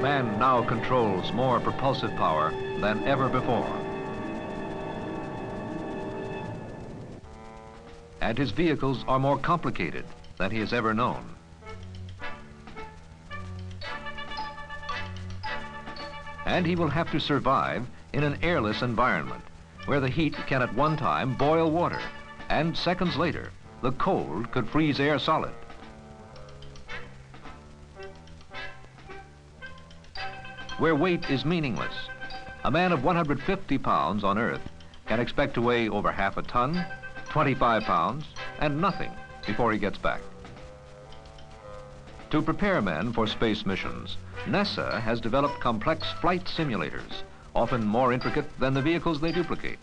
Man now controls more propulsive power than ever before. And his vehicles are more complicated than he has ever known. And he will have to survive in an airless environment where the heat can at one time boil water, and seconds later, the cold could freeze air solid. Where weight is meaningless, a man of 150 pounds on Earth can expect to weigh over half a ton, 25 pounds, and nothing before he gets back. To prepare men for space missions, NASA has developed complex flight simulators, often more intricate than the vehicles they duplicate.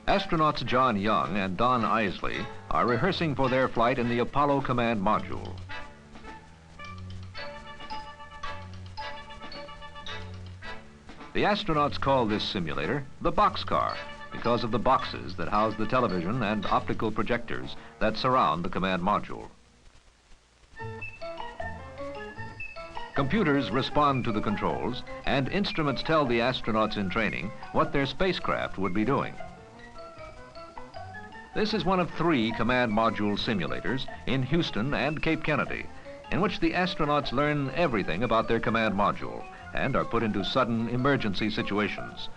Astronauts John Young and Don Isley are rehearsing for their flight in the Apollo Command Module. The astronauts call this simulator the boxcar because of the boxes that house the television and optical projectors that surround the command module. Computers respond to the controls, and instruments tell the astronauts in training what their spacecraft would be doing. This is one of 3 command module simulators in Houston and Cape Kennedy, in which the astronauts learn everything about their command module and are put into sudden emergency situations.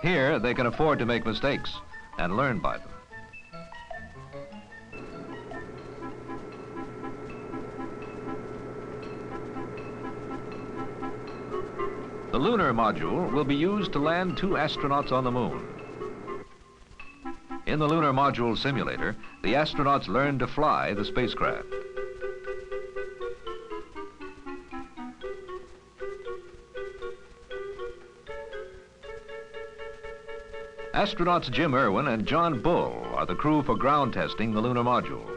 Here, they can afford to make mistakes and learn by them. The Lunar Module will be used to land 2 astronauts on the Moon. In the Lunar Module simulator, the astronauts learn to fly the spacecraft. Astronauts Jim Irwin and John Bull are the crew for ground testing the Lunar Module.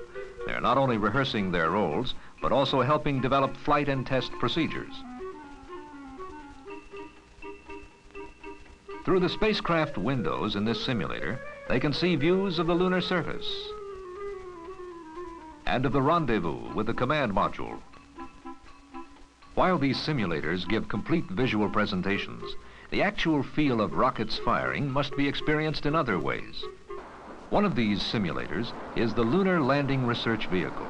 They're not only rehearsing their roles, but also helping develop flight and test procedures. Through the spacecraft windows in this simulator, they can see views of the lunar surface and of the rendezvous with the command module. While these simulators give complete visual presentations, the actual feel of rockets firing must be experienced in other ways. One of these simulators is the Lunar Landing Research Vehicle,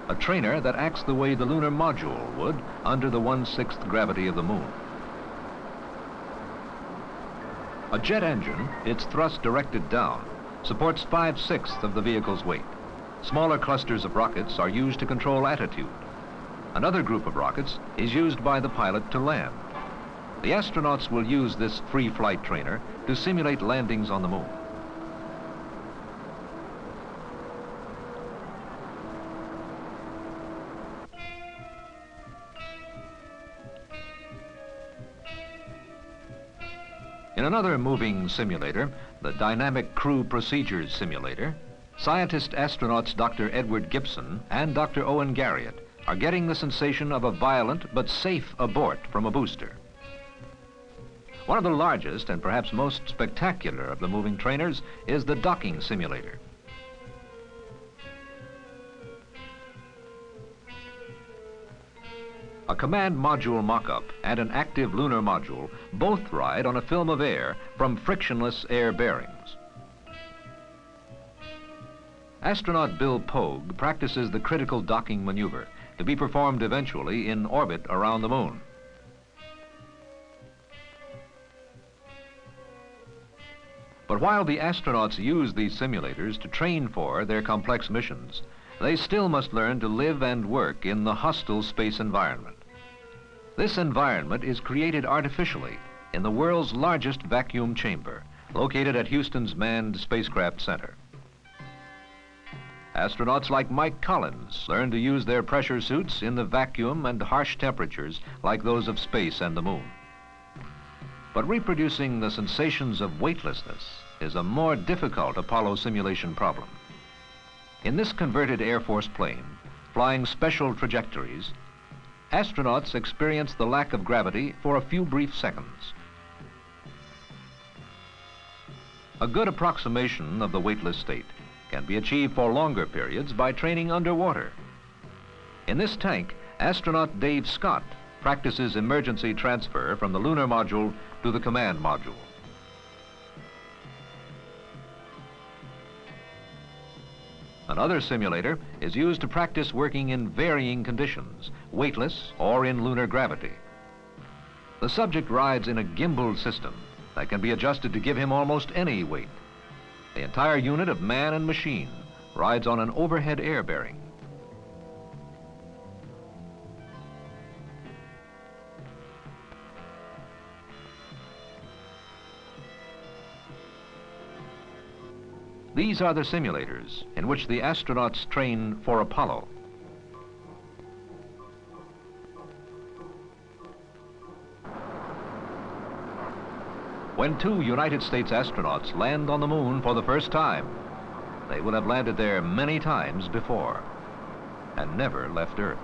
a trainer that acts the way the Lunar Module would under the 1/6 gravity of the Moon. A jet engine, its thrust directed down, supports 5/6 of the vehicle's weight. Smaller clusters of rockets are used to control attitude. Another group of rockets is used by the pilot to land. The astronauts will use this free flight trainer to simulate landings on the Moon. In another moving simulator, the Dynamic Crew Procedures Simulator, scientist astronauts Dr. Edward Gibson and Dr. Owen Garriott are getting the sensation of a violent but safe abort from a booster. One of the largest and perhaps most spectacular of the moving trainers is the docking simulator. A command module mock-up and an active lunar module both ride on a film of air from frictionless air bearings. Astronaut Bill Pogue practices the critical docking maneuver to be performed eventually in orbit around the Moon. But while the astronauts use these simulators to train for their complex missions, they still must learn to live and work in the hostile space environment. This environment is created artificially in the world's largest vacuum chamber, located at Houston's Manned Spacecraft Center. Astronauts like Mike Collins learn to use their pressure suits in the vacuum and harsh temperatures like those of space and the Moon. But reproducing the sensations of weightlessness is a more difficult Apollo simulation problem. In this converted Air Force plane, flying special trajectories, astronauts experience the lack of gravity for a few brief seconds. A good approximation of the weightless state can be achieved for longer periods by training underwater. In this tank, astronaut Dave Scott practices emergency transfer from the Lunar Module to the Command Module. Another simulator is used to practice working in varying conditions, weightless or in lunar gravity. The subject rides in a gimbal system that can be adjusted to give him almost any weight. The entire unit of man and machine rides on an overhead air bearing. These are the simulators in which the astronauts train for Apollo. When 2 United States astronauts land on the moon for the first time, they will have landed there many times before and never left Earth.